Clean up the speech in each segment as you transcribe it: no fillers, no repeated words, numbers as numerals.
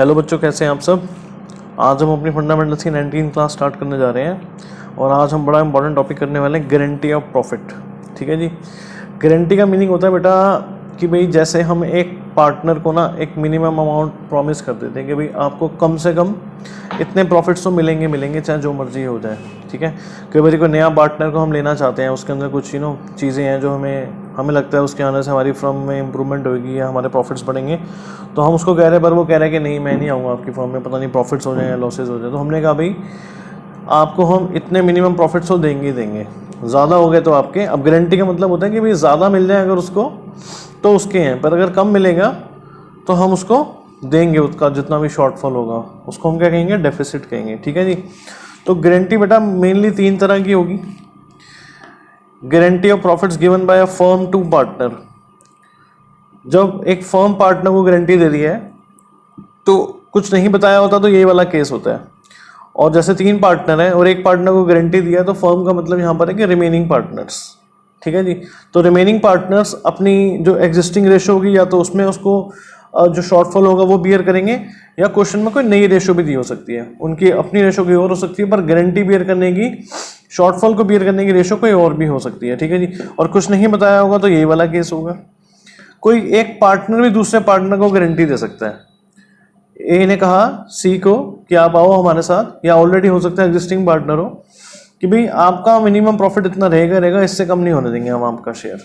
Hello बच्चों, कैसे हैं आप सब। आज हम अपनी फंडामेंटल्स की 19 क्लास स्टार्ट करने जा रहे हैं और आज हम बड़ा इंपॉर्टेंट टॉपिक करने वाले हैं, गारंटी ऑफ प्रॉफिट। ठीक है जी। गारंटी का मीनिंग होता है बेटा कि भाई जैसे हम एक पार्टनर को ना एक मिनिमम अमाउंट प्रॉमिस कर देते हैं कि भाई आपको कम से कम इतने प्रॉफिट्स तो मिलेंगे चाहे जो मर्जी हो जाए। ठीक है। कई बार कोई नया पार्टनर को हम लेना चाहते हैं, उसके अंदर कुछ चीज़ें हैं जो हमें लगता है उसके आने से हमारी फर्म में इंप्रूवमेंट होगी या हमारे प्रॉफिट्स बढ़ेंगे, तो हम उसको कह रहे हैं, पर वो कह रहा है कि नहीं मैं नहीं आऊँगा आपकी फर्म में, पता नहीं प्रॉफिट्स हो जाए या लॉसेज हो जाए। तो हमने कहा भाई आपको हम इतने मिनिमम प्रॉफिट्स तो देंगे ही देंगे, ज़्यादा हो गए तो आपके। अब गारंटी का मतलब होता है कि भाई ज़्यादा मिल जाए अगर उसको तो उसके हैं, पर अगर कम मिलेगा तो हम उसको देंगे, उसका जितना भी शॉर्टफॉल होगा उसको हम क्या कहेंगे, डेफिसिट कहेंगे। ठीक है जी। तो गारंटी बेटा मेनली 3 तरह की होगी। Guarantee of profits given by a firm to partner. जब एक फर्म पार्टनर को गारंटी दे रही है तो कुछ नहीं बताया होता तो यही वाला केस होता है। और जैसे 3 पार्टनर हैं और एक पार्टनर को गारंटी दिया तो फर्म का मतलब यहाँ पर है कि रिमेनिंग पार्टनर्स। ठीक है जी। तो रिमेनिंग पार्टनर्स अपनी जो एग्जिस्टिंग रेशो होगी या तो उसमें उसको जो शॉर्टफॉल होगा वो बियर करेंगे, या क्वेश्चन में कोई नई रेशो भी दी हो सकती है, उनकी अपनी रेशो कोई और हो सकती है, पर गारंटी बियर करने की, शॉर्टफॉल को बियर करने की रेशो कोई और भी हो सकती है। ठीक है जी। और कुछ नहीं बताया होगा तो यही वाला केस होगा। कोई एक पार्टनर भी दूसरे पार्टनर को गारंटी दे सकता है। ए ने कहा सी को कि आप आओ हमारे साथ, या ऑलरेडी हो सकता है एग्जिस्टिंग पार्टनर हो, कि भाई आपका मिनिमम प्रॉफिट इतना रहेगा, इससे कम नहीं होने देंगे हम आपका शेयर।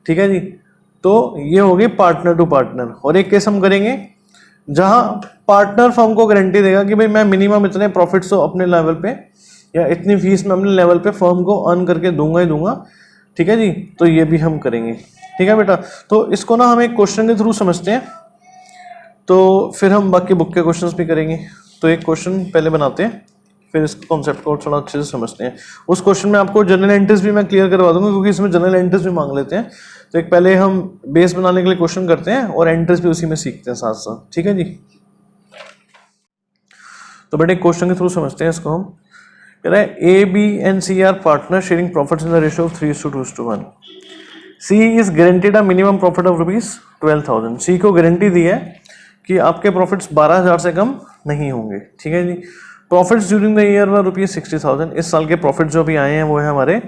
ठीक है जी। तो ये हो गई पार्टनर टू पार्टनर। और एक केस हम करेंगे जहां पार्टनर फर्म को गारंटी देगा कि भाई मैं मिनिमम इतने प्रॉफिट्स तो अपने लेवल पे या इतनी फीस मैं अपने लेवल पे फर्म को अर्न करके दूंगा ही दूंगा। ठीक है जी। तो ये भी हम करेंगे। ठीक है बेटा। तो इसको ना हम एक क्वेश्चन के थ्रू समझते हैं, तो फिर हम बाकी बुक के क्वेश्चंस भी करेंगे। तो एक क्वेश्चन पहले बनाते हैं, फिर इस कॉन्सेप्ट को थोड़ा अच्छे से समझते हैं। उस क्वेश्चन में आपको जनरल एंट्रीज भी मैं क्लियर करवा दूंगा, क्योंकि इसमें जनरल एंट्रीज भी मांग लेते हैं। तो एक पहले हम बेस बनाने के लिए क्वेश्चन करते हैं और एंट्रीज भी उसी में सीखते हैं साथ साथ। ठीक है जी। तो बेटे क्वेश्चन के थ्रू समझते हैं इसको हम। कह रहा है A B and C are partner sharing profits in the ratio of 3:2:1। C is guaranteed a minimum profit of ₹12,000। C को गारंटी दी है कि आपके प्रॉफिट्स 12,000 से कम नहीं होंगे। ठीक है जी। Profits during the year were ₹60,000। इस साल के प्रॉफिट जो भी आए हैं वो है हमारे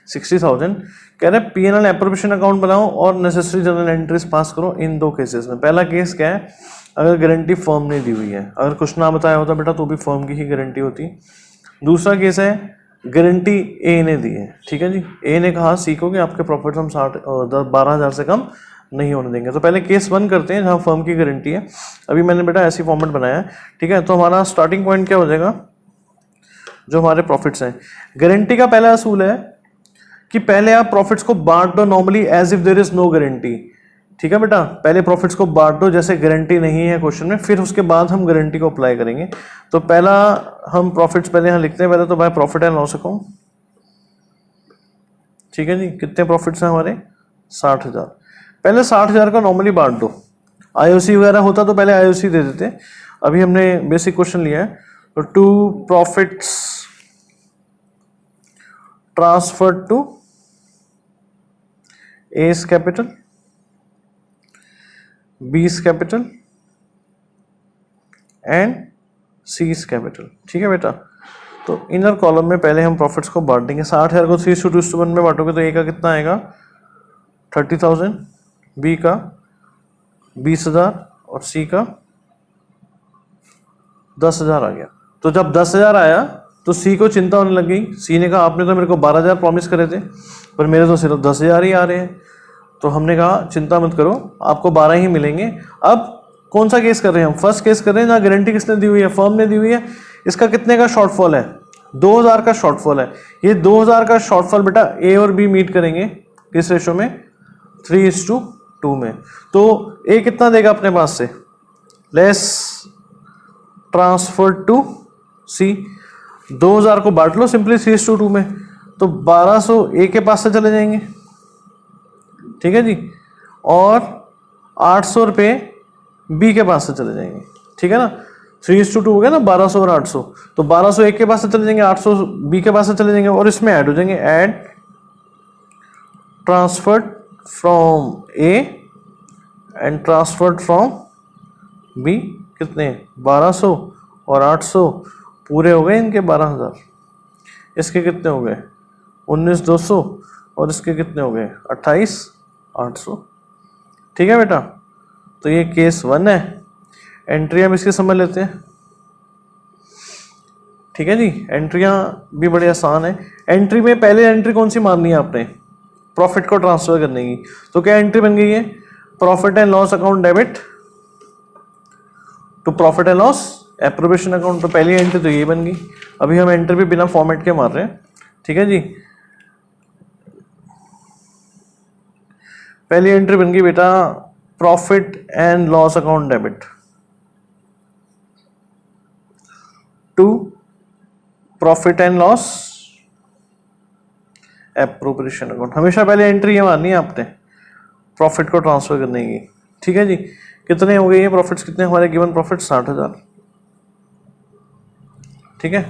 60,000। कह रहे P&L एप्रोप्रिएशन अकाउंट बनाओ और नेसेसरी जनरल एंट्रीज पास करो इन 2 केसेस में। पहला केस क्या है, अगर गारंटी फर्म ने दी हुई है, अगर कुछ ना बताया होता बेटा तो भी फर्म की ही गारंटी होती। दूसरा केस है गारंटी ए ने दी है। ठीक है जी। ए ने कहा सी को कि आपके प्रॉफिट हम 12,000 से कम नहीं होने देंगे। तो पहले केस 1 करते हैं जहां फर्म की गारंटी है। अभी मैंने बेटा ऐसी फॉर्मेट बनाया है। ठीक है। तो हमारा स्टार्टिंग पॉइंट क्या हो जाएगा, जो हमारे प्रॉफिट्स हैं। गारंटी का पहला असूल है कि पहले आप प्रॉफिट्स को बांट दो normally as if there is no guarantee. ठीक है बेटा, पहले प्रॉफिट्स को बांट दो जैसे गारंटी नहीं है क्वेश्चन में, फिर उसके बाद हम गारंटी को अप्लाई करेंगे। तो पहला हम प्रॉफिट्स पहले यहां लिखते हैं। पहले तो भाई प्रॉफिट एंड लॉस अकाउंट। ठीक है जी। कितने प्रॉफिट्स हैं हमारे, 60,000। पहले 60,000 का नॉर्मली बांट दो। आईओसी वगैरह होता तो पहले आईओसी दे देते। अभी हमने बेसिक क्वेश्चन लिया है। तो to profits transfer to A's capital, B's capital and C's capital. ठीक है बेटा। तो इनर कॉलम में पहले हम प्रॉफिट्स को बांट देंगे। 60,000 को 3:1 में बांटोगे तो ए का कितना आएगा, 30,000, बी का 20,000 और सी का 10,000 आ गया। तो जब 10,000 आया तो सी को चिंता होने लग गई। सी ने कहा आपने तो मेरे को 12,000 प्रॉमिस करे थे, पर मेरे तो सिर्फ 10,000 ही आ रहे हैं। तो हमने कहा चिंता मत करो, आपको 12 ही मिलेंगे। अब कौन सा केस कर रहे हैं हम, फर्स्ट केस कर रहे हैं जहाँ गारंटी किसने दी हुई है, फर्म ने दी हुई है। इसका कितने का शॉर्टफॉल है, 2,000 का शॉर्टफॉल है। ये 2,000 का शॉर्टफॉल बेटा ए और बी मीट करेंगे किस रेशो में, 3:2 में। तो ए कितना देगा अपने पास से, लेस ट्रांसफर टू सी। 2,000 को बांट लो सिंपली 3:2 में, तो 1,200 ए के पास से चले जाएंगे। ठीक है जी। और 800 रुपये बी के पास से चले जाएंगे। ठीक है ना, 3:2 हो गया ना, 1,200 और 800। तो 1,200 एक के पास से चले जाएंगे, 800 बी के पास से चले जाएंगे, और इसमें ऐड हो जाएंगे, add transferred from A and transferred from B कितने 1200 और 800 पूरे हो गए इनके 12,000। इसके कितने हो गए 19,200 और इसके कितने हो गए 28,800। ठीक है बेटा, तो ये केस 1 है। एंट्री हम इसके समझ लेते हैं। ठीक है जी, एंट्रियां भी बड़ी आसान है। एंट्री में पहले एंट्री कौन सी मारनी है आपने, प्रॉफिट को ट्रांसफर करने की। तो क्या एंट्री बन गई है, profit and loss account debit to profit and loss appropriation account. तो पहली एंट्री तो ये बन गई। अभी हम एंट्री भी बिना फॉर्मेट के मार रहे हैं। ठीक है जी, पहली एंट्री बन गई बेटा profit and loss account debit to profit and loss appropriation account. हमेशा पहले एंट्री ये मारनी है आपने प्रॉफिट को ट्रांसफर करने की। ठीक है जी, कितने हो गए ये प्रॉफिट्स, कितने हमारे गिवन प्रॉफिट 60,000। ठीक है,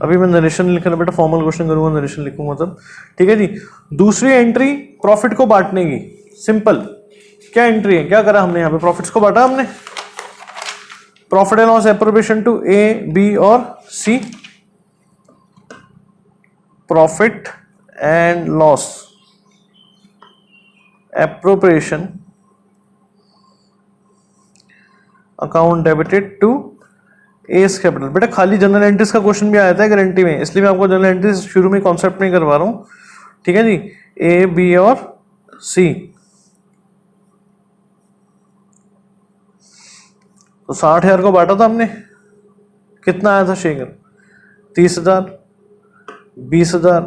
अभी मैं नरेशन लिख रहा बेटा, फॉर्मल क्वेश्चन करूंगा नरेशन लिखूंगा तब। ठीक है जी, दूसरी एंट्री प्रॉफिट को बांटने की। सिंपल, क्या एंट्री है, क्या करा हमने यहाँ पे, प्रॉफिट्स को बांटा हमने। Profit and loss appropriation to A, B और C. Profit and loss appropriation account debited to S capital. बेटा खाली जनरल एंट्रीज का क्वेश्चन भी आया था गारंटी में, इसलिए मैं आपको जनरल एंट्रीज शुरू में कॉन्सेप्ट नहीं करवा रहा हूं। ठीक है जी, ए, बी और सी। तो 60,000 को बांटा था हमने, कितना आया था शेयर, 30,000, 20,000,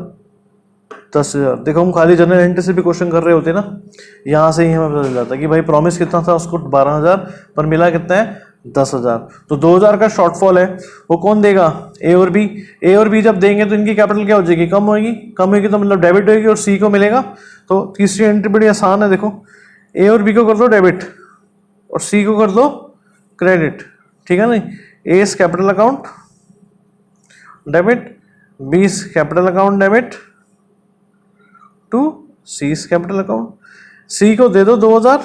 10,000। देखो हम खाली जनरल एंट्री से भी क्वेश्चन कर रहे होते ना, यहां से ही हमें पता चल जाता कि भाई प्रॉमिस कितना था उसको 12,000 पर मिला कितना है 10,000। तो 2,000 का शॉर्टफॉल है, वो कौन देगा, ए और बी। ए और बी जब देंगे तो इनकी कैपिटल क्या हो जाएगी, कम होगी। कम होगी तो मतलब डेबिट होगी और सी को मिलेगा। तो तीसरी एंट्री बड़ी आसान है, देखो ए और बी को कर दो डेबिट और सी को कर दो क्रेडिट। ठीक है नहीं, A is capital account debit, B is capital account debit to C is capital account. C को दे दो 2,000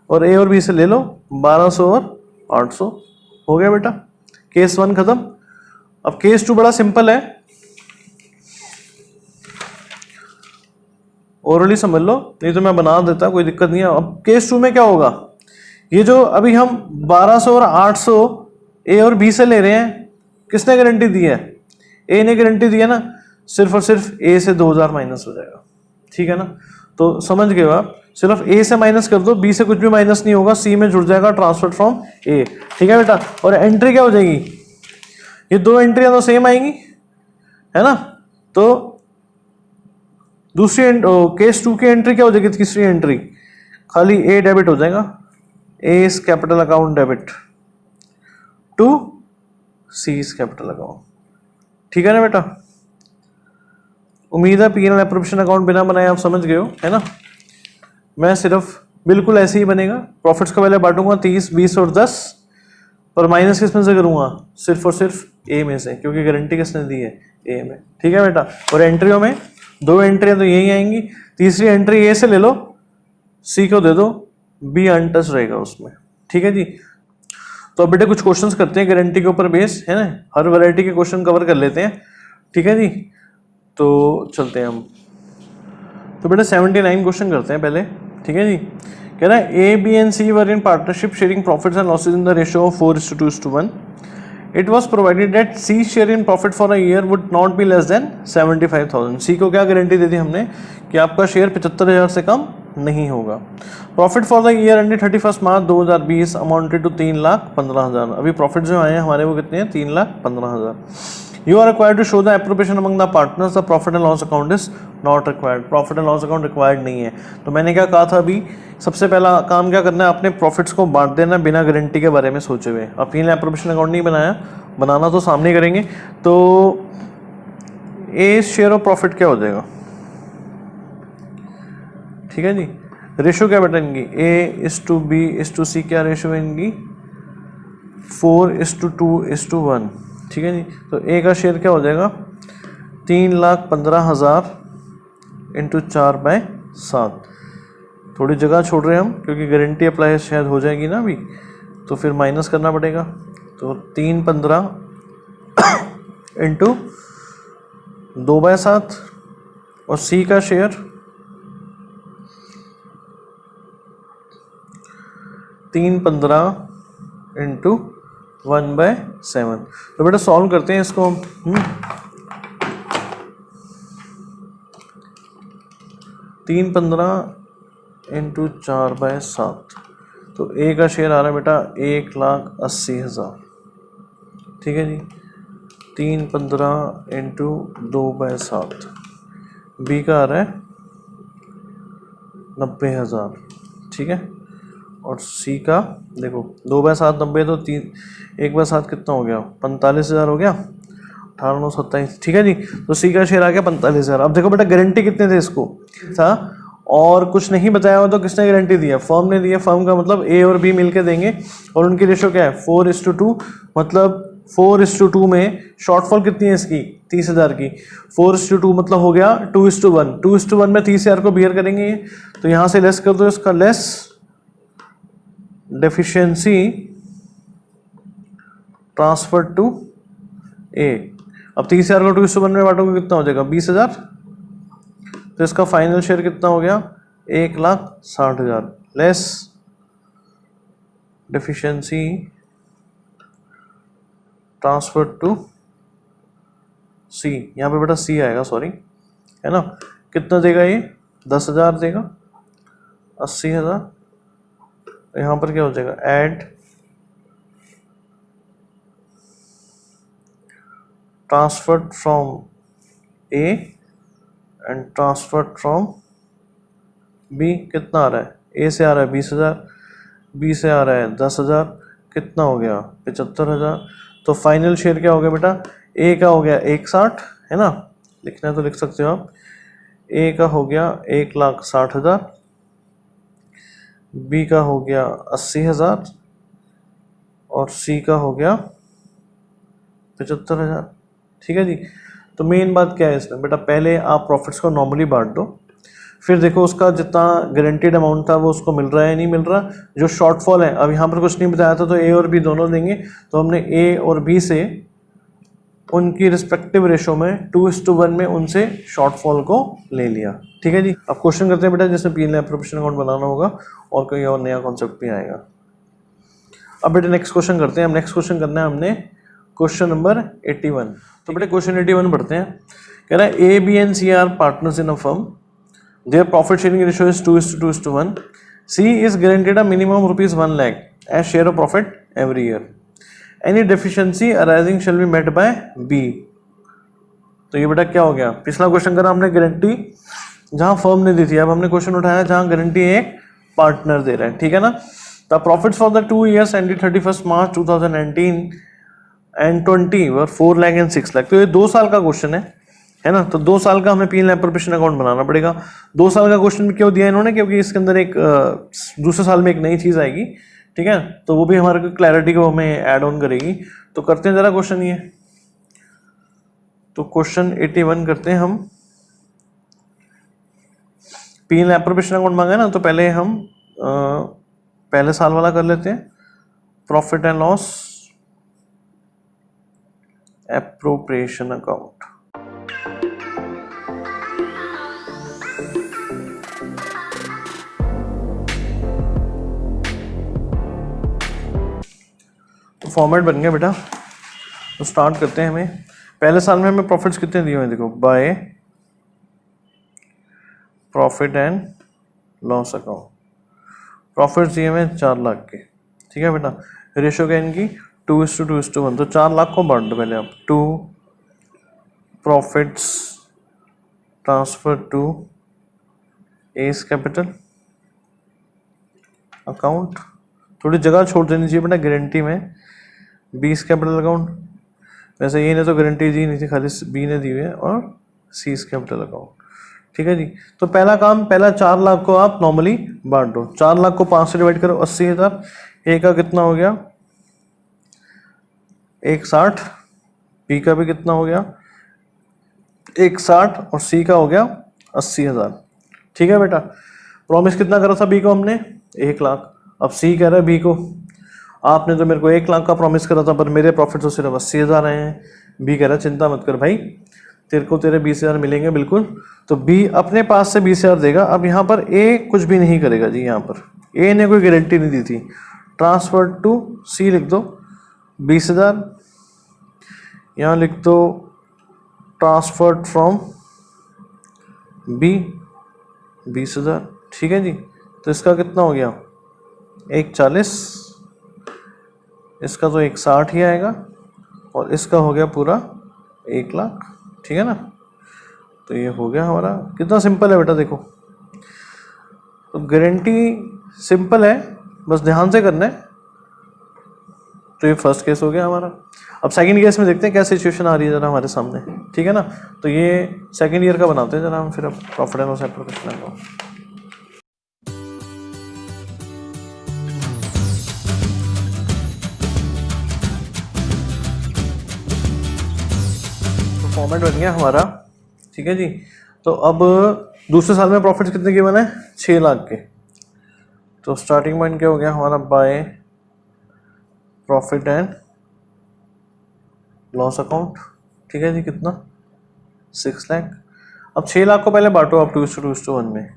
और ए और बी से ले लो 1,200 और 800। हो गया बेटा, केस 1 खत्म। अब केस 2 बड़ा सिंपल है, ओरली समझ लो, नहीं तो मैं बना देता, कोई दिक्कत नहीं है। अब केस 2 में क्या होगा, ये जो अभी हम 1,200 और 800 ए और बी से ले रहे हैं, किसने गारंटी दी है, ए ने गारंटी दी है ना, सिर्फ और सिर्फ ए से 2,000 माइनस हो जाएगा। ठीक है ना, तो समझ गए आप, सिर्फ ए से माइनस कर दो, बी से कुछ भी माइनस नहीं होगा, सी में जुड़ जाएगा ट्रांसफर फ्रॉम ए। ठीक है बेटा, और एंट्री क्या हो जाएगी, ये दो एंट्रियां तो सेम आएंगी है ना। तो दूसरी केस 2 की एंट्री क्या हो जाएगी, तीसरी एंट्री खाली ए डेबिट हो जाएगा, A is capital account debit to C is capital account. ठीक है ना बेटा, उम्मीद है पी&एल एप्रोप्रिएशन अकाउंट बिना बनाए आप समझ गए हो, है ना। मैं सिर्फ बिल्कुल ऐसे ही बनेगा, प्रॉफिट्स को पहले बांटूंगा 30, 20 और 10, पर माइनस किस में से करूंगा, सिर्फ और सिर्फ ए में से, क्योंकि गारंटी किसने दी है, ए में। ठीक है बेटा, और एंट्रियों में दो एंट्रियां तो यही आएंगी, तीसरी एंट्री ए से ले लो, सी को दे दो, बी अनटच रहेगा उसमें। ठीक है जी, तो अब बेटे कुछ क्वेश्चंस करते हैं गारंटी के ऊपर बेस, है ना, हर वैरायटी के क्वेश्चन कवर कर लेते हैं। ठीक है जी, तो चलते हैं हम। तो बेटा 79 क्वेश्चन करते हैं पहले। ठीक है जी, कह रहा है A, B and C were in partnership sharing profits and losses in the ratio of 4:2:1। It was provided that C share in profit for a year would not be less than 75,000। C को क्या guarantee दी थी हमने कि आपका share 75,000 से कम नहीं होगा। Profit for the year ended 31 March 2020 amounted to 3,15,000। अभी प्रॉफिट जो आए हैं हमारे वो कितने हैं, 3,15,000। You are required to show the appropriation among the partners. The profit and loss account is not required. Profit and loss account required नहीं है। तो मैंने क्या कहा था अभी, सबसे पहला काम क्या करना है, अपने प्रॉफिट्स को बांट देना बिना गारंटी के बारे में सोचे हुए। अब पी&एल एप्रोप्रिएशन अकाउंट नहीं बनाया, बनाना तो सामने करेंगे। तो ए शेयर ऑफ प्रॉफिट क्या हो जाएगा, ठीक है जी। रेशो क्या बेटा इनकी, A:B:C, क्या रेशो है इनकी, 4:2:1। ठीक है जी, तो ए का शेयर क्या हो जाएगा, 3,15,000 इंटू 4/7। थोड़ी जगह छोड़ रहे हैं हम क्योंकि गारंटी अप्लाई शायद हो जाएगी ना अभी, तो फिर माइनस करना पड़ेगा। तो 3/15 इंटू 2/7 और सी का शेयर 3/15 इंटू 1/7। तो बेटा सॉल्व करते हैं इसको हम। 3/15 इंटू 4/7, तो ए का शेयर आ रहा है बेटा 1,80,000। ठीक है जी। 3/15 इंटू 2/7, बी का आ रहा है 90,000। ठीक है। और सी का देखो 2/7 90, तो 1/7 कितना हो गया 45,000 हो गया, 18,927। ठीक है जी। तो सी का शेयर आ गया 45,000। अब देखो बेटा गारंटी कितने थे इसको था, और कुछ नहीं बताया हो तो किसने गारंटी दिया, फर्म ने दिया। फर्म का मतलब ए और बी मिलके देंगे, और उनकी रेशो क्या है 4:2। मतलब 4:2 में शॉर्टफॉल कितनी है इसकी 30,000 की। 4:2 मतलब हो गया 2:1। 2:1 में 30,000 को बियर करेंगे, तो यहां से लेस कर दो इसका, लेस डेफिशिएंसी ट्रांसफर टू ए। अब 30,000 को 2:1 में बांटोगे कितना हो जाएगा 20,000। तो इसका फाइनल शेयर कितना हो गया 1,60,000, लेस डेफिशिएंसी ट्रांसफर टू सी। यहाँ पे बेटा सी आएगा, सॉरी, है ना। कितना देगा ये 10,000 देगा, 80,000। यहाँ पर क्या हो जाएगा add transferred from A and transferred from B. कितना आ रहा है, ए से आ रहा है 20,000, बी से आ रहा है 10,000, कितना हो गया 75,000। तो फाइनल शेयर क्या हो गया बेटा, ए का हो गया 1,60, है ना, लिखना है तो लिख सकते हो आप। ए का हो गया 1,60,000, बी का हो गया 80,000, और सी का हो गया 75,000। ठीक है जी। तो मेन बात क्या है इसमें बेटा, पहले आप प्रॉफिट्स को नॉर्मली बांट दो, फिर देखो उसका जितना गारंटीड अमाउंट था वो उसको मिल रहा है नहीं मिल रहा। जो शॉर्टफॉल है, अब यहाँ पर कुछ नहीं बताया था, तो ए और बी दोनों देंगे, तो हमने ए और बी से उनकी रिस्पेक्टिव रेशो में 2:1 में उनसे शॉर्टफॉल को ले लिया। ठीक है जी। अब क्वेश्चन करते हैं बेटा, जिसमें P and L appropriation account बनाना होगा और कोई और नया कॉन्सेप्ट भी आएगा। अब बेटा नेक्स्ट क्वेश्चन करते हैं हम। नेक्स्ट क्वेश्चन करना है हमने क्वेश्चन नंबर 81। तो बेटा क्वेश्चन 81 पढ़ते हैं। कह रहा है A B and C are partners in a firm, their profit sharing ratio is 2:2:1। C is guaranteed a minimum ₹1 lakh as share of profit every year. Any deficiency arising shall be met by B. तो ये बेटा क्या हो गया, पिछला question करा हमने guarantee जहां फर्म ने दी थी, अब हमने क्वेश्चन उठाया जहां गारंटी एक पार्टनर दे रहा है। ठीक है ना। The profits for the 2 years ended 31 March 2019 and 20 were 4 lakh and 6 lakh. तो ये 2 साल का क्वेश्चन है ना। तो 2 साल का हमें P and L appropriation account बनाना पड़ेगा। 2 साल का क्वेश्चन क्यों दिया इन्होंने, क्योंकि इसके अंदर एक दूसरे साल में एक नई चीज आएगी। ठीक है, तो वो भी हमारे को क्लैरिटी को हमें ऐड ऑन करेगी। तो करते हैं जरा क्वेश्चन ये। तो क्वेश्चन 81 करते हैं हम। P and L appropriation account मांगा ना, तो पहले हम पहले साल वाला कर लेते हैं, profit and loss appropriation account. तो फॉर्मेट बन गया बेटा। तो स्टार्ट करते हैं। हमें पहले साल में हमें प्रॉफिट्स कितने दिए हुए, देखो by profit and loss account. Profits दिए हुए 4 लाख के। ठीक है बेटा। रेशो क्या इनकी 2:2:1। तो 4 लाख को बांट दो पहले आप। 2 profits transfer to S capital account. थोड़ी जगह छोड़ देनी चाहिए बेटा गारंटी में। 20 कैपिटल अकाउंट, वैसे ये ने तो गारंटी दी नहीं थी, खाली बी ने दी हुई है, और सी कैपिटल अकाउंट। ठीक है जी। तो पहला काम, पहला 4 लाख को आप नॉर्मली बांट दो। 4 लाख को 5 से डिवाइड करो, 80,000। ए का कितना हो गया 160, बी का भी कितना हो गया 160, और सी का हो गया 80,000। ठीक है बेटा। प्रॉमिस कितना करा था बी को हमने 1 लाख। अब सी कह रहा है बी को, आपने तो मेरे को 1 लाख का प्रॉमिस करा था पर मेरे प्रॉफिट तो सिर्फ 80,000 आए हैं। बी कह रहा चिंता मत कर भाई, तेरे को तेरे 20,000 मिलेंगे बिल्कुल। तो बी अपने पास से 20,000 देगा। अब यहाँ पर ए कुछ भी नहीं करेगा जी, यहाँ पर ए ने कोई गारंटी नहीं दी थी। ट्रांसफर टू सी लिख दो 20,000, यहाँ लिख दो ट्रांसफर्ड फ्रॉम बी 20,000, ठीक है जी। तो इसका कितना हो गया 140, इसका तो 160 ही आएगा और इसका हो गया पूरा 1 लाख, ठीक है ना। तो ये हो गया हमारा। कितना सिंपल है बेटा देखो, तो गारंटी सिंपल है, बस ध्यान से करना है। तो ये फर्स्ट केस हो गया हमारा। अब सेकंड केस में देखते हैं क्या सिचुएशन आ रही है जरा हमारे सामने, ठीक है ना। तो ये सेकंड ईयर का बनाते हैं जरा हम फिर अब प्रॉफिट एंड लॉस प्रोफेशनल को। तो फॉर्मेट बन गया हमारा, ठीक है जी। तो अब दूसरे साल में प्रॉफिट कितने के बने हैं 6 लाख के। तो स्टार्टिंग पॉइंट क्या हो गया हमारा by profit and loss account, ठीक है जी। कितना 6 लाख। अब 6 लाख को पहले बांटो आप 2:1 में।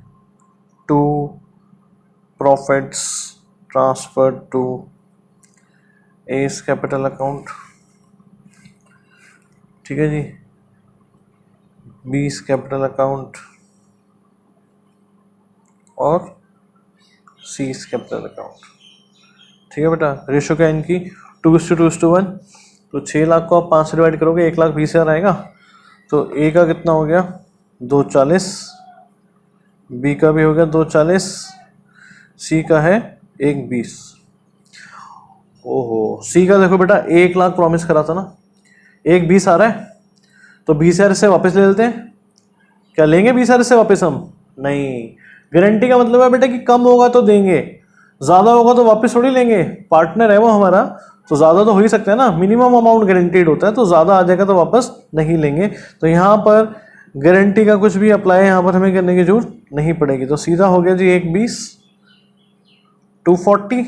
2 profits transfer to S capital account, ठीक है जी। बीस कैपिटल अकाउंट और सीस कैपिटल अकाउंट, ठीक है बेटा। रेशो क्या है इनकी 2:1। तो 6 लाख को आप 5 से डिवाइड करोगे 1,20,000 आएगा। तो ए का कितना हो गया 240, बी का भी हो गया 240, सी का है 120। ओहो, सी का देखो बेटा 1 लाख प्रॉमिस करा था ना, 120 आ रहा है। तो 20,000 से वापस ले लेते हैं। क्या लेंगे 20,000 से वापस हम? नहीं, गारंटी का मतलब है बेटा कि कम होगा तो देंगे, ज्यादा होगा तो वापस थोड़ी लेंगे। पार्टनर है वो हमारा, तो ज्यादा तो हो ही सकता है ना, मिनिमम अमाउंट गारंटीड होता है। तो ज्यादा आ जाएगा तो वापस नहीं लेंगे। तो यहाँ पर गारंटी का कुछ भी अप्लाई यहाँ पर हमें करने की जरूरत नहीं पड़ेगी। तो सीधा हो गया जी 120, 240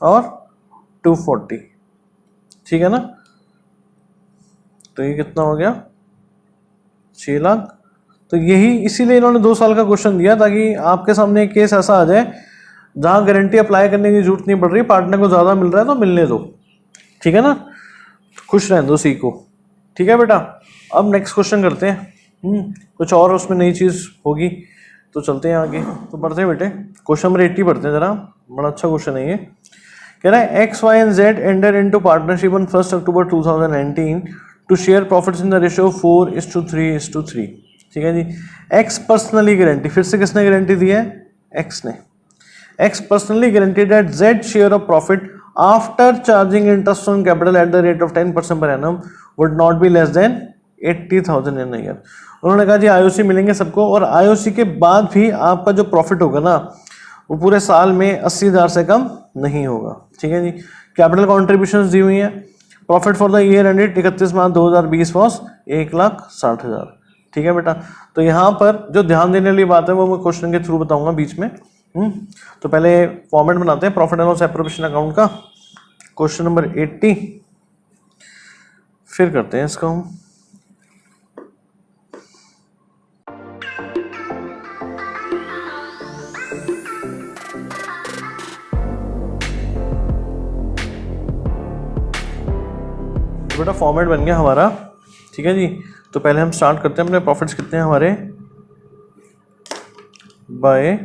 और 240, ठीक है ना। तो ये कितना हो गया 6 लाख। तो यही इसीलिए इन्होंने 2 साल का क्वेश्चन दिया, ताकि आपके सामने एक केस ऐसा आ जाए जहां गारंटी अप्लाई करने की जरूरत नहीं पड़ रही, पार्टनर को ज्यादा मिल रहा है तो मिलने दो, ठीक है ना। खुश रहने दो सी को, ठीक है बेटा। अब नेक्स्ट क्वेश्चन करते हैं। कुछ और उसमें नई चीज होगी तो चलते हैं आगे। तो पढ़ते हैं बेटे, क्वेश्चन नंबर 80 पढ़ते हैं जरा, बड़ा अच्छा क्वेश्चन है ये। कह रहा है X Y and Z enter into partnership on 1 October 2019 to share profits in the ratio 4:3:3, ठीक है जी। एक्स पर्सनली गारंटी, फिर से किसने गारंटी दी है? एक्स ने। X personally guarantee that Z share of profit after charging interest on capital at the rate of 10% per annum would not be less then 80,000 in year. उन्होंने कहा जी IOC मिलेंगे सबको, और आईओसी के बाद भी आपका जो प्रॉफिट होगा ना वो पूरे साल में 80,000 से कम नहीं होगा, ठीक है जी। कैपिटल कॉन्ट्रीब्यूशंस दी हुई है। Profit for the year ended 31 March 2020 was 1,60,000, ठीक है बेटा। तो यहाँ पर जो ध्यान देने वाली बात है वो मैं क्वेश्चन के थ्रू बताऊंगा बीच में। तो पहले फॉर्मेट बनाते हैं profit and loss appropriation account का, क्वेश्चन नंबर 80, फिर करते हैं इसका हम। तो बेटा फॉर्मेट बन गया हमारा, ठीक है जी। तो पहले हम स्टार्ट करते हैं अपने प्रॉफिट्स कितने हैं हमारे by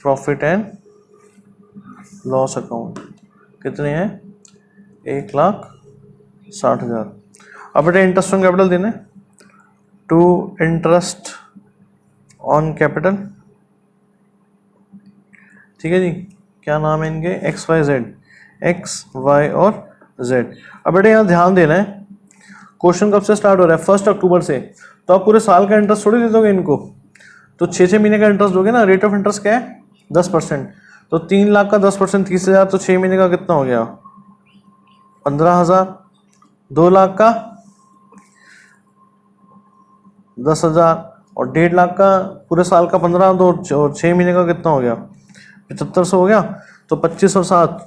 profit and loss account, कितने हैं 1,60,000। अब बेटा इंटरेस्ट ऑन कैपिटल देना है, टू इंटरेस्ट ऑन कैपिटल, ठीक है जी। क्या नाम है इनके? X Y Z, X Y और जेड। अब बेटा यहाँ ध्यान देना है, क्वेश्चन कब से स्टार्ट हो रहा है? 1 अक्टूबर से। तो आप पूरे साल का इंटरेस्ट थोड़ी दे दोगे इनको, तो 6 महीने का इंटरेस्ट दोगे ना। रेट ऑफ इंटरेस्ट क्या है? 10%। तो 3 लाख का 10% 30,000, तो 6 महीने का कितना हो गया 15,000। 2 लाख का 10,000 और 1.5 लाख का पूरे साल का 15, तो 6 महीने का कितना हो गया 7500 हो गया, तो 25 और 7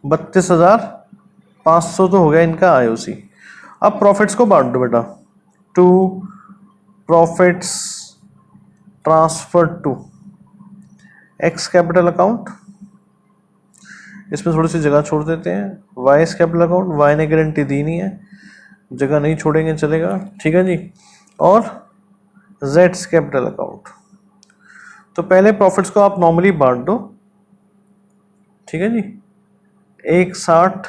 32,500 तो हो गया इनका आईओसी। अब प्रॉफिट्स को बांट दो बेटा, two profits transfer to X capital account, इसमें थोड़ी सी जगह छोड़ देते हैं, वाई कैपिटल अकाउंट, वाई ने गारंटी दी नहीं है, जगह नहीं छोड़ेंगे चलेगा, ठीक है जी, और जेड कैपिटल अकाउंट। तो पहले प्रॉफिट्स को आप नॉर्मली बांट दो, ठीक है जी, 160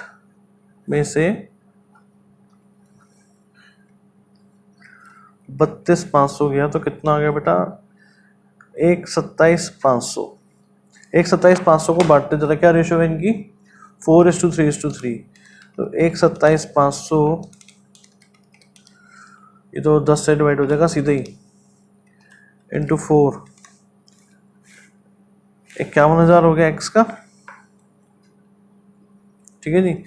में से 32,500 गया तो कितना आ गया बेटा, 127,500। 127,500 को बांटते जरा, क्या रेशियो है इनकी, 4:3:3। तो 127,500 ये तो 10 से डिवाइड हो जाएगा सीधे ही, इंटू 4, 51,000 हो गया एक्स का, ठीक है जी।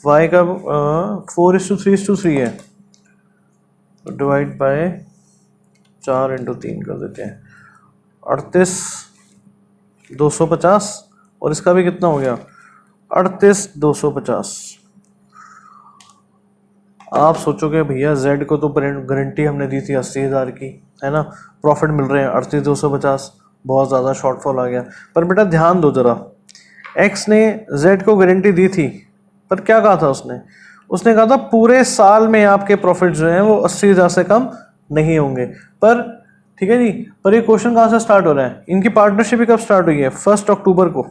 वाई का 4:3:3 है, तो डिवाइड बाय 4/3 कर देते हैं, 38,250, और इसका भी कितना हो गया, 38,250। आप सोचोगे भैया जेड को तो गारंटी हमने दी थी 80,000 की, है ना, प्रॉफिट मिल रहे हैं 38,250, बहुत ज़्यादा शॉर्टफॉल आ गया। पर बेटा ध्यान दो जरा, एक्स ने जेड को गारंटी दी थी, पर क्या कहा था उसने कहा था पूरे साल में आपके प्रॉफिट जो हैं वो 80,000 से कम नहीं होंगे। पर ठीक है जी, पर ये क्वेश्चन कहाँ से स्टार्ट हो रहा है, इनकी पार्टनरशिप भी कब स्टार्ट हुई है, 1 अक्टूबर को,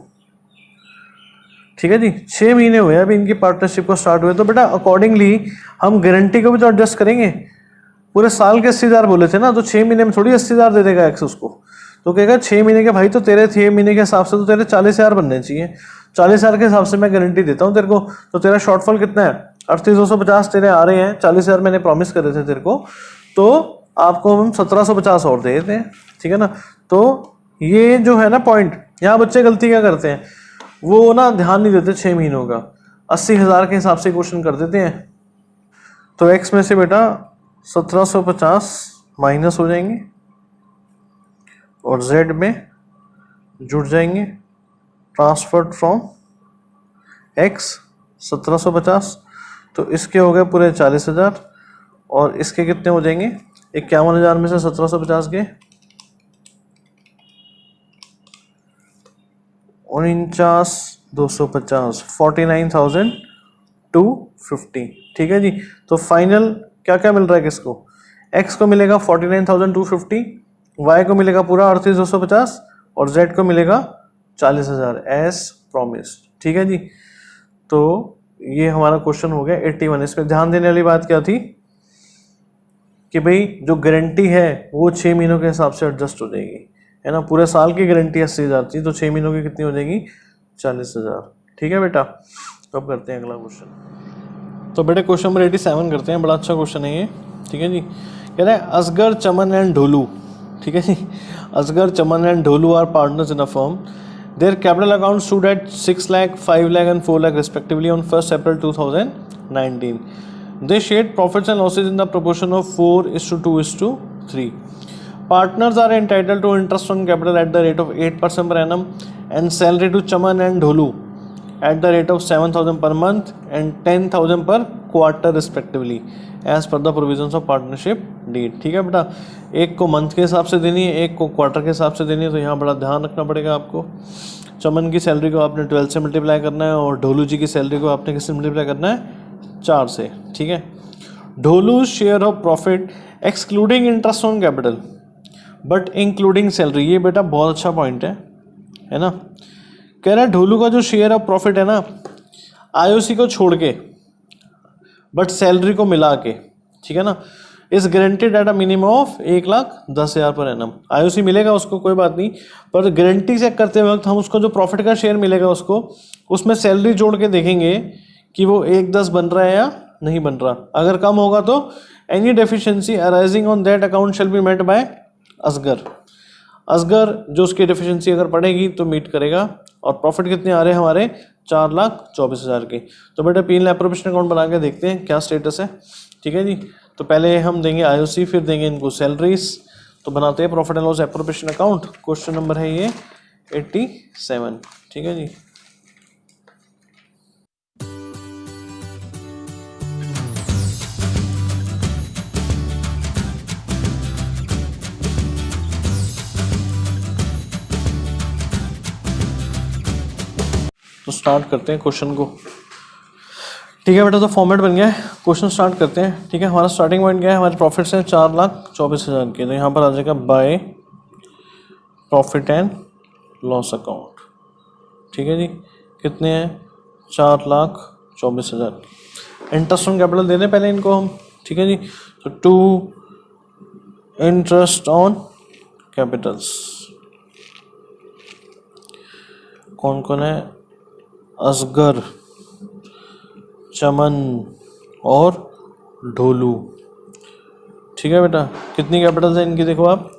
ठीक है जी, 6 महीने हुए अभी इनकी पार्टनरशिप को स्टार्ट हुए। तो बेटा अकॉर्डिंगली हम गारंटी को भी तो एडजस्ट करेंगे, पूरे साल के 80,000 बोले थे ना, तो 6 महीने में थोड़ी 80,000 दे देगा एक्स उसको, तो कहेगा 6 महीने के भाई, तो तेरे 6 महीने के हिसाब से तो तेरे 40,000 बनने चाहिए, 40,000 के हिसाब से मैं गारंटी देता हूँ तेरे को, तो तेरा शॉर्टफॉल कितना है, 38,250 तेरे आ रहे हैं, 40,000 मैंने प्रॉमिस करे थे तेरे को, तो आपको हम 1750 और दे देते हैं, ठीक है ना। तो ये जो है ना पॉइंट, यहाँ बच्चे गलती क्या करते हैं, वो ना ध्यान नहीं देते 6 महीनों का, 80,000 के हिसाब से क्वेश्चन कर देते हैं। तो एक्स में से बेटा 1750 माइनस हो जाएंगे और जेड में जुड़ जाएंगे, ट्रांसफर्ड फ्रॉम एक्स 1750, तो इसके हो गए पूरे 40,000 और इसके कितने हो जाएंगे, 51,000 में से 1750 के 49,250, 49,250, ठीक है जी। तो फाइनल क्या क्या मिल रहा है किसको, एक्स को मिलेगा 49,250, वाई को मिलेगा पूरा 38,250 और जेड को मिलेगा 40,000 एज प्रॉमिस, ठीक है जी। तो ये हमारा क्वेश्चन हो गया 81। इसमें ध्यान देने वाली बात क्या थी कि भाई जो गारंटी है वो 6 महीनों के हिसाब से एडजस्ट हो जाएगी, है ना, पूरे साल की गारंटी 80,000 थी, तो 6 महीनों की कितनी हो जाएगी, 40,000, ठीक है बेटा। तो अब करते हैं अगला क्वेश्चन। तो बेटे क्वेश्चन नंबर 87 करते हैं, बड़ा अच्छा क्वेश्चन है ये, ठीक है जी। कह रहे हैं असगर, चमन एंड ढोलू, ठीक है जी, Asgar, Chaman and Dholu are partners in a firm, their capital account stood at 6 lakh, 5 lakh and 4 lakh respectively on 1 April 2019. They shared profits and losses in the proportion of 4:2:3. Partners are entitled to interest on capital at the rate of 8% per annum and salary to Chaman and Dholu at the rate of 7,000 per month and 10,000 per quarter respectively as per the provisions of partnership deed, ठीक है बेटा। एक को month के हिसाब से देनी है, एक को क्वार्टर के हिसाब से देनी है, तो यहाँ बड़ा ध्यान रखना पड़ेगा आपको। चमन की सैलरी को आपने 12 से मल्टीप्लाई करना है और ढोलू जी की सैलरी को आपने किससे मल्टीप्लाई करना है, 4 से, ठीक है। Dholu share of profit excluding interest on capital but including salary, ये बेटा बहुत अच्छा पॉइंट है ना। कह रहा है ढोलू का जो शेयर ऑफ प्रॉफिट है ना, आईओसी को छोड़ के बट सैलरी को मिला के, ठीक है ना, इस guaranteed at a minimum of 1,10,000 per annum. IOC मिलेगा उसको, कोई बात नहीं, पर गारंटी चेक करते वक्त हम उसको जो प्रॉफिट का शेयर मिलेगा उसको, उसमें सैलरी जोड़ के देखेंगे कि वो 1,10 बन रहा है या नहीं बन रहा। अगर कम होगा तो any deficiency arising on that account shall be met by Asgar. Asgar जो उसकी डेफिशिएंसी अगर पड़ेगी तो मीट करेगा। और प्रॉफिट कितने आ रहे हैं हमारे, 4,24,000 के। तो बेटा पी एल एप्रोप्रिएशन अकाउंट बना के देखते हैं क्या स्टेटस है, ठीक है जी। तो पहले हम देंगे आईओसी, फिर देंगे इनको सैलरीज। तो बनाते हैं profit and loss appropriation account. Question number है ये 87। ठीक है जी। तो स्टार्ट करते हैं क्वेश्चन को। ठीक है बेटा, तो फॉर्मेट बन गया है, क्वेश्चन स्टार्ट करते हैं। ठीक है, हमारा स्टार्टिंग पॉइंट क्या है, हमारे प्रॉफिट्स हैं 4,24,000 के, तो यहाँ पर आ जाएगा by profit and loss account. ठीक है जी, कितने हैं, 4,24,000। इंटरेस्ट ऑन कैपिटल दे दें पहले इनको हम। ठीक है जी, तो टू इंटरेस्ट ऑन कैपिटल्स कौन कौन है, असगर, चमन और ढोलू। ठीक है बेटा, कितनी कैपिटल्स है इनकी देखो आप,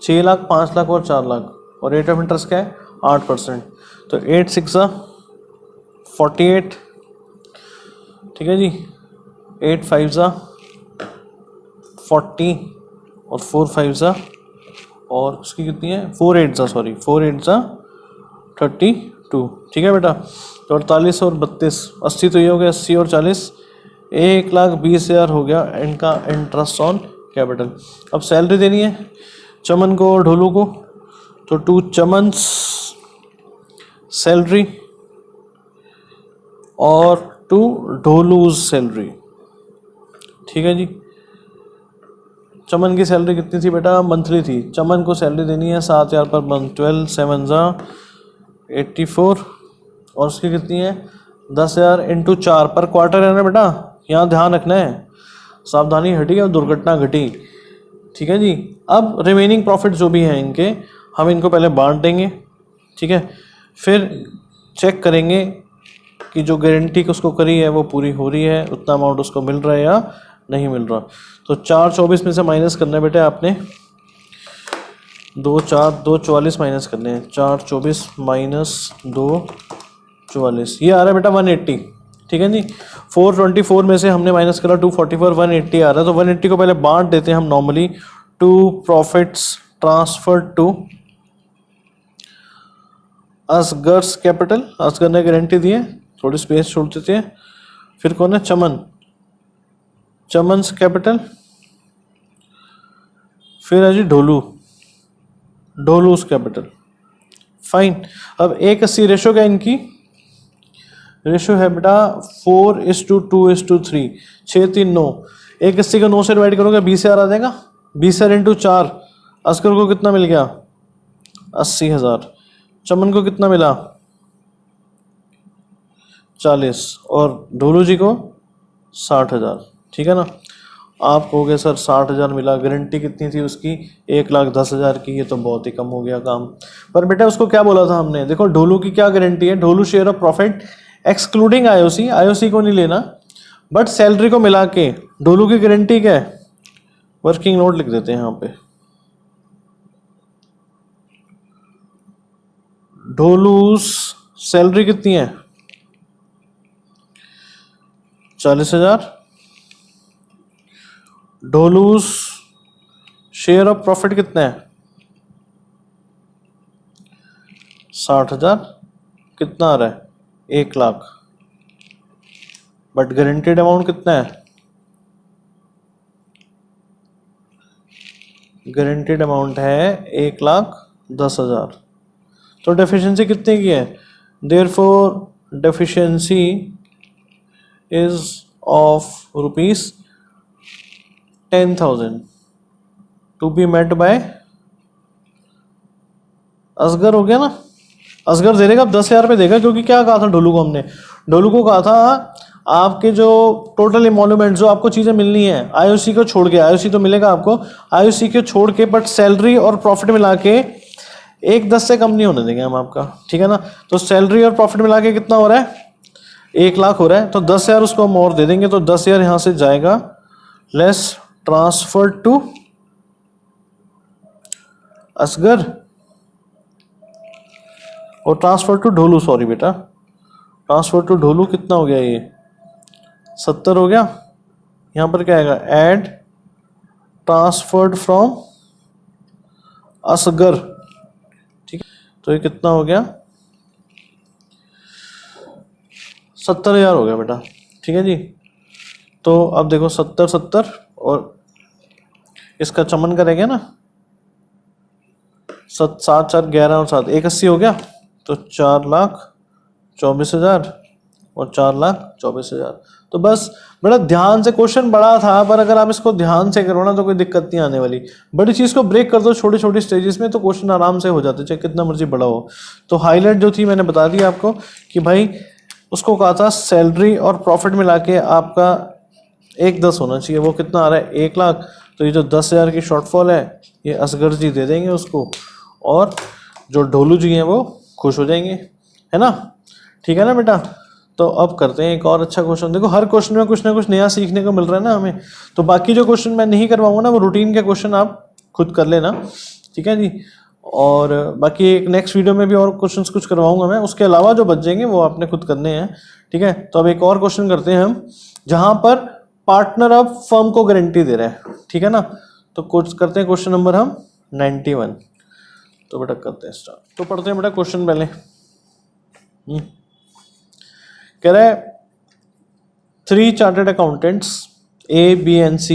6 लाख, 5 लाख और 4 लाख, और रेट ऑफ इंटरेस्ट क्या है 8%। तो 8 6 48। ठीक है जी, 8 5 40 और 4 5 और उसकी कितनी है 4 8 4 8 32। ठीक है बेटा, तो 48 और 32 80, तो ये हो गया 80 और 40, 1,20,000 हो गया इनका इंटरेस्ट ऑन कैपिटल। अब सैलरी देनी है चमन को और ढोलू को, तो टू चमन्स सैलरी और टू ढोलूज सैलरी। ठीक है जी, चमन की सैलरी कितनी थी बेटा, मंथली थी। चमन को सैलरी देनी है 7,000 पर मंथ, 12 7 84, और उसकी कितनी है 10,000 इंटू 4 पर क्वार्टर है ना बेटा, यहाँ ध्यान रखना है, सावधानी हटी और दुर्घटना घटी। ठीक है जी, अब रिमेनिंग प्रॉफिट जो भी हैं इनके, हम इनको पहले बांट देंगे। ठीक है, फिर चेक करेंगे कि जो गारंटी उसको करी है वो पूरी हो रही है, उतना अमाउंट उसको मिल रहा है या नहीं मिल रहा। तो 424 में से माइनस करना है बेटे आपने, 2 माइनस करने हैं, 424 माइनस 244, ये आ रहा है बेटा 180। ठीक है जी, 424 में से हमने माइनस करा 244, 180 आ रहा है। तो 180 को पहले बांट देते हैं हम normally, to profits transfer to Asgar's capital, Asgar ने गारंटी दी है, थोड़ी स्पेस छोड़ देते हैं। फिर कौन है चमन, चमन्स कैपिटल, फिर है जी ढोलू, ढोलूस कैपिटल। फाइन, अब 1:80 रेशो क्या इनकी, रेशो है बेटा 4:2:3, 6 3 9। 1:80 को 9 से डिवाइड करोगे 20,000 आ जाएगा, 20,000 इंटू 4, असगर को कितना मिल गया 80,000, चमन को कितना मिला 40, और ढोलू जी को 60,000। ठीक है ना, आप कहोगे सर 60,000 मिला, गारंटी कितनी थी उसकी 1,10,000 की, ये तो बहुत ही कम हो गया काम। पर बेटा उसको क्या बोला था हमने, देखो ढोलू की क्या गारंटी है, Dholu share of profit excluding IOC, IOC को नहीं लेना, बट सैलरी को मिला के ढोलू की गारंटी क्या है, वर्किंग नोट लिख देते हैं यहाँ पे, ढोलूस सैलरी कितनी है 40,000, ढोलूस शेयर ऑफ प्रॉफिट कितना है 60,000, कितना आ रहा है 1 लाख, बट गारंटेड अमाउंट कितना है, गारंटेड अमाउंट है 1,10,000। तो डेफिशिएंसी कितने की है, therefore deficiency is of ₹10,000 to be met by Asgar. हो गया ना, असगर दे देगा, अब 10,000 पे देगा, क्योंकि क्या कहा था ढोलू को हमने, ढोलू को कहा था आपके जो टोटल इमोल्यूमेंट जो आपको चीजें मिलनी है आईओसी को छोड़ के, आईओसी तो मिलेगा आपको, आईओसी को छोड़ के, बट सैलरी और प्रॉफिट मिला के 1,10 से कम नहीं होने देंगे हम आपका। ठीक है ना, तो सैलरी और प्रॉफिट मिला के कितना हो रहा है 1 लाख हो रहा है, तो 10,000 उसको हम और दे देंगे, तो 10,000 यहां से जाएगा, लेस ट्रांसफर टू असगर और ट्रांसफर टू ढोलू, सॉरी बेटा, ट्रांसफर टू ढोलू कितना हो गया, ये 70 हो गया। यहां पर क्या आएगा, एड ट्रांसफर्ड फ्रॉम असगर। ठीक है, तो ये कितना हो गया, 70,000 हो गया बेटा। ठीक है जी। तो अब देखो 70 70 और इसका चमन करेंगे ना, 7 7 4 11 और 7 81 हो गया। तो 4,24,000 और 4,24,000। तो बस बड़ा ध्यान से, क्वेश्चन बड़ा था पर अगर आप इसको ध्यान से करो ना तो कोई दिक्कत नहीं आने वाली। बड़ी चीज़ को ब्रेक कर दो छोटी छोटी स्टेजेस में तो क्वेश्चन आराम से हो जाते, चाहे कितना मर्जी बड़ा हो। तो हाईलाइट जो थी मैंने बता दी आपको कि भाई उसको कहा था सैलरी और प्रॉफिट मिला के आपका 1,10 होना चाहिए। वो कितना आ रहा है, 1,00,000। तो ये जो 10,000 की शॉर्टफॉल है ये असगर जी दे देंगे उसको, और जो ढोलू जी हैं वो खुश हो जाएंगे, है ना। ठीक है ना बेटा। तो अब करते हैं एक और अच्छा क्वेश्चन। देखो हर क्वेश्चन में कुछ ना कुछ नया सीखने को मिल रहा है ना हमें। तो बाकी जो क्वेश्चन मैं नहीं करवाऊंगा ना वो रूटीन के क्वेश्चन आप खुद कर लेना, ठीक है जी। और बाकी एक नेक्स्ट वीडियो में भी और क्वेश्चंस कुछ करवाऊंगा मैं, उसके अलावा जो बच जाएंगे वो आपने खुद करने हैं, ठीक है। तो अब एक और क्वेश्चन करते हैं हम, जहां पर पार्टनर अब फर्म को गारंटी दे रहे हैं, ठीक है ना। तो कुछ करते हैं क्वेश्चन नंबर हम 91। तो बेटा करते हैं स्टार्ट। तो पढ़ते हैं बेटा क्वेश्चन पहले। कह रहा है 3 chartered accountants A, B and C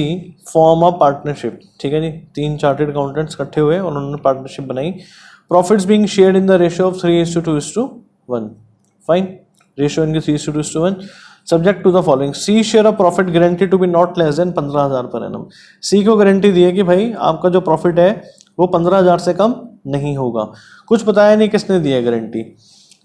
form a partnership. ठीक है जी, 3 चार्टर्ड अकाउंटेंट्स इकट्ठे हुए और उन्होंने पार्टनरशिप बनाई। Profits being shared in the ratio of 3:2:1। Fine, ratio इनकी 3:2:1। Subject to the following, C share of profit guarantee to be not less than 15,000 per annum. सी को guarantee दी है कि भाई आपका जो प्रॉफिट है वो 15,000 से कम नहीं होगा। कुछ बताया नहीं किसने दी है गारंटी,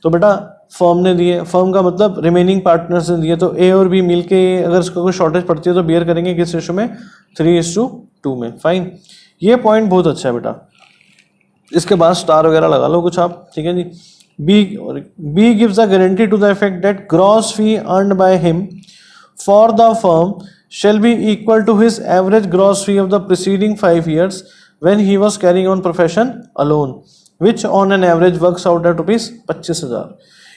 तो बेटा फर्म ने दिए। फर्म का मतलब रिमेनिंग पार्टनर्स ने दिए। तो ए और बी मिलके अगर इसको कोई शॉर्टेज पड़ती है तो बियर करेंगे किस रेशो में, 3:2 में। फाइन, ये पॉइंट बहुत अच्छा है बेटा, इसके बाद स्टार वगैरह लगा लो कुछ आप, ठीक है जी। B gives a guarantee to the effect that gross fee earned by him for the firm shall be equal to his average gross fee of the preceding 5 years when he was carrying on profession alone, which on an average works out at rupees 25,000।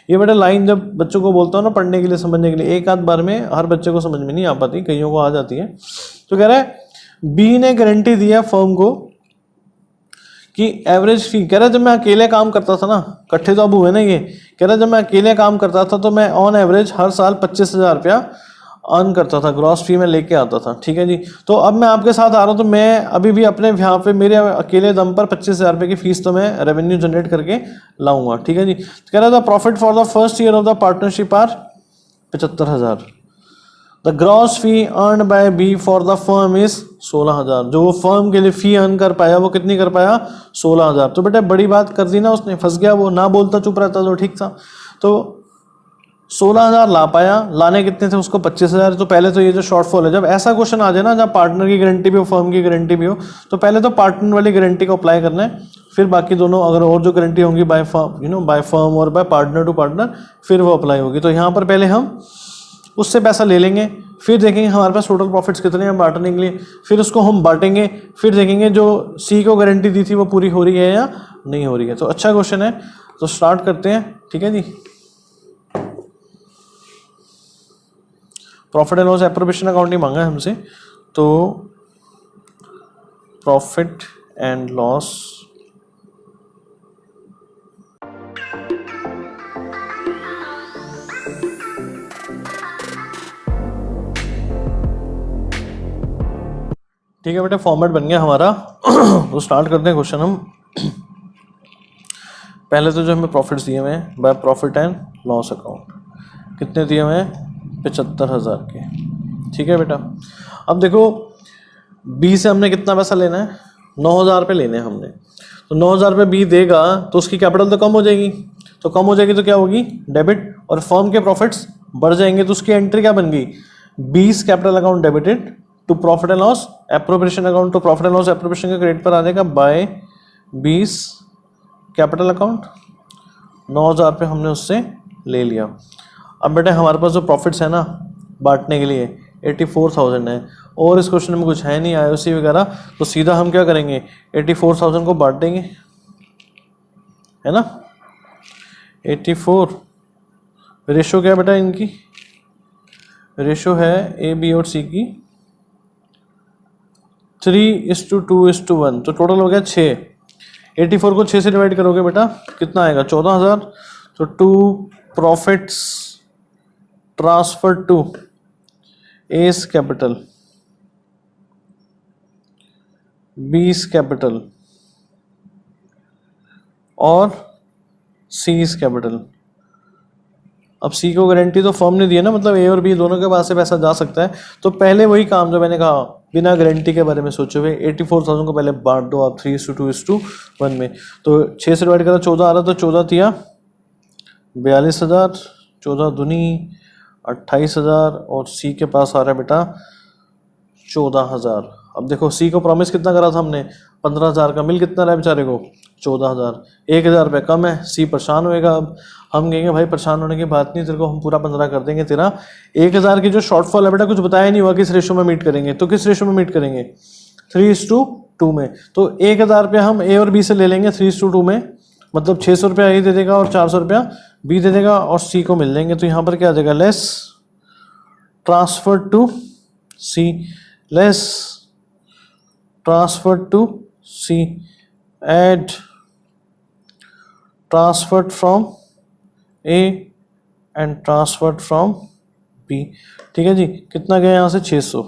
ये बेटा line जब बच्चों को बोलता हूँ ना पढ़ने के लिए, समझने के लिए, एक आध बार में हर बच्चे को समझ में नहीं आ पाती, कईयों को आ जाती है। तो कह रहा है बी ने गारंटी दिया फर्म को कि एवरेज फी, कह रहा है जब मैं अकेले काम करता था ना, इकट्ठे तो अब हुए ना ये, कह रहा है जब मैं अकेले काम करता था तो मैं ऑन एवरेज हर साल 25,000 रुपया अर्न करता था, ग्रॉस फी में लेके आता था, ठीक है जी। तो अब मैं आपके साथ आ रहा हूँ तो मैं अभी भी अपने यहाँ पे मेरे अकेले दम पर 25,000 रुपये की फीस तो मैं रेवेन्यू जनरेट करके लाऊंगा, ठीक है जी। तो कह रहा था profit for the first year of the partnership are 75,000। The gross fee earn by B for the firm is 16,000। जो वो फर्म के लिए फी अर्न कर पाया वो कितनी कर पाया, 16,000। तो बेटा बड़ी बात कर दी ना उसने, फंस गया वो, ना बोलता चुप रहता तो ठीक था। तो 16,000 ला पाया, लाने कितने थे उसको 25,000। तो पहले तो ये जो शॉर्टफॉल है, जब ऐसा क्वेश्चन आ जाए ना जहाँ पार्टनर की गारंटी भी हो फर्म की गारंटी भी हो, तो पहले तो पार्टनर वाली गारंटी को अप्लाई करना है, फिर बाकी दोनों अगर और जो गारंटी होंगी बाय फर्म बाय फर्म और बाय पार्टनर टू पार्टनर फिर वो अप्लाई होगी। तो यहाँ पर पहले हम उससे पैसा ले लेंगे, फिर देखेंगे हमारे पास टोटल प्रॉफिट्स कितने हैं बांटने के लिए, फिर उसको हम बांटेंगे, फिर देखेंगे जो सी को गारंटी दी थी वो पूरी हो रही है या नहीं हो रही है। तो अच्छा क्वेश्चन है, तो स्टार्ट करते हैं, ठीक है जी। Profit and loss appropriation accounting मांगा है हमसे, तो प्रॉफिट एंड लॉस ठीक है बेटा, फॉर्मेट बन गया हमारा। तो स्टार्ट करते हैं क्वेश्चन हम। पहले तो जो हमें प्रॉफिट्स दिए हुए हैं by profit and loss account, कितने दिए हुए हैं, 75,000 के, ठीक है बेटा। अब देखो बी से हमने कितना पैसा लेना है, 9,000 रुपये लेने हैं हमने। तो 9,000 रुपये बी देगा तो उसकी कैपिटल तो कम हो जाएगी, तो कम हो जाएगी तो क्या होगी, डेबिट, और फर्म के प्रॉफिट्स बढ़ जाएंगे। तो उसकी एंट्री क्या बन गई, B's capital account debited to profit and loss appropriation account. तो प्रॉफिट एंड लॉस एप्रोप्रिएशन का क्रेडिट पर आ जाएगा बाय 20 कैपिटल अकाउंट। 9,000 रुपये हमने उससे ले लिया। अब बेटा हमारे पास जो प्रॉफिट्स है ना बांटने के लिए 84,000 है, और इस क्वेश्चन में कुछ है नहीं आईओसी वगैरह, तो सीधा हम क्या करेंगे 84,000 को बांट देंगे, है ना। 84 रेशो क्या बेटा इनकी, रेशो है ए बी और सी की 3:2:1। तो टोटल हो गया 6। 84 को 6 से डिवाइड करोगे बेटा कितना आएगा 14,000। तो to profits transfer to S capital, B's capital और सीज कैपिटल। अब सी को गारंटी तो फर्म ने दी है ना, मतलब ए और बी दोनों के पास से पैसा जा सकता है। तो पहले वही काम जो मैंने कहा बिना गारंटी के बारे में सोचे हुए 84,000 को पहले बांट दो आप 3:2:1 में। तो 6 से डिवाइड करा 14 आ रहा, तो 14 तिया 42,000, 14 दूनी 28,000 और सी के पास आ रहा है बेटा 14,000। अब देखो सी को प्रॉमिस कितना करा था हमने 15,000 का, मिल कितना रहा है बेचारे को 14,000। 1,000 रुपये कम है, सी परेशान होएगा। अब हम कहेंगे भाई परेशान होने की बात नहीं, तेरे को हम पूरा 15 कर देंगे। तेरा 1,000 की जो शॉर्टफॉल है बेटा कुछ बताया नहीं हुआ किस रेशो में मीट करेंगे, तो किस रेशो में मीट करेंगे 3:2 में। तो 1,000 रुपये हम ए और बी से ले लेंगे 3:2 में, मतलब 600 रुपया ए दे देगा और 400 रुपया बी दे देगा और सी को मिल लेंगे। तो यहाँ पर क्या आ जाएगा less transfer to C, less transfer to C add transferred from A and transferred from B. ठीक है जी, कितना गया यहाँ से 600,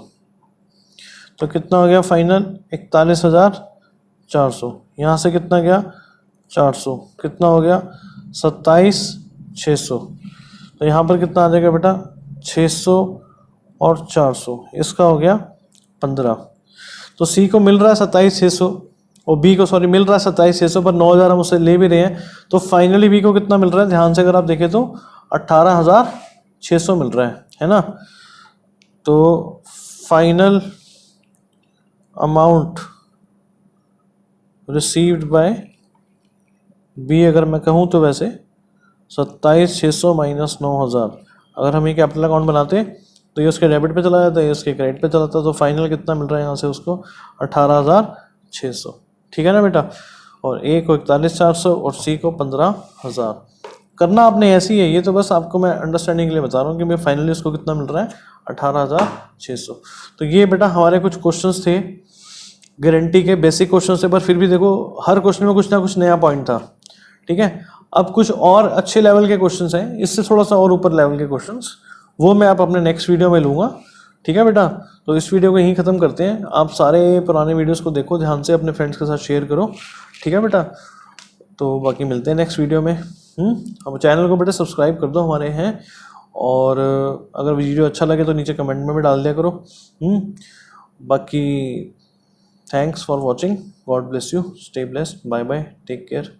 तो कितना हो गया फाइनल 41,400। यहाँ से कितना गया 400, कितना हो गया 27,600। तो यहाँ पर कितना आ जाएगा बेटा 600 और 400, इसका हो गया 15। तो सी को मिल रहा है 27,600 और बी को सॉरी मिल रहा है 27,600, पर 9,000 हम उससे ले भी रहे हैं। तो फाइनली बी को कितना मिल रहा है, ध्यान से अगर आप देखें तो 18,600 मिल रहा है ना। तो final amount received by B अगर मैं कहूँ तो वैसे 27,600 माइनस 9,000, अगर हम ये कैपिटल अकाउंट बनाते तो ये उसके डेबिट पे चला जाता है, ये उसके क्रेडिट पे चलाता। तो फाइनल कितना मिल रहा है यहाँ से उसको 18,600। ठीक है ना बेटा। और ए को 41,400 और सी को 15,000। करना आपने ऐसे ही है, ये तो बस आपको मैं अंडरस्टैंडिंग के लिए बता रहा हूँ कि मैं फाइनली उसको कितना मिल रहा है 18,600। तो ये बेटा हमारे कुछ क्वेश्चंस थे गारंटी के, बेसिक क्वेश्चन थे, पर फिर भी देखो हर क्वेश्चन में कुछ ना कुछ नया पॉइंट था। ठीक है, अब कुछ और अच्छे लेवल के क्वेश्चंस हैं, इससे थोड़ा सा और ऊपर लेवल के क्वेश्चंस, वो मैं आप अपने नेक्स्ट वीडियो में लूँगा। ठीक है बेटा, तो इस वीडियो को यहीं ख़त्म करते हैं। आप सारे पुराने वीडियोस को देखो ध्यान से, अपने फ्रेंड्स के साथ शेयर करो। ठीक है बेटा, तो बाकी मिलते हैं नेक्स्ट वीडियो में। अब चैनल को बेटा सब्सक्राइब कर दो हमारे हैं, और अगर वीडियो अच्छा लगे तो नीचे कमेंट में भी डाल दिया करो। बाकी thanks for watching, God bless you, stay blessed, bye bye, take care.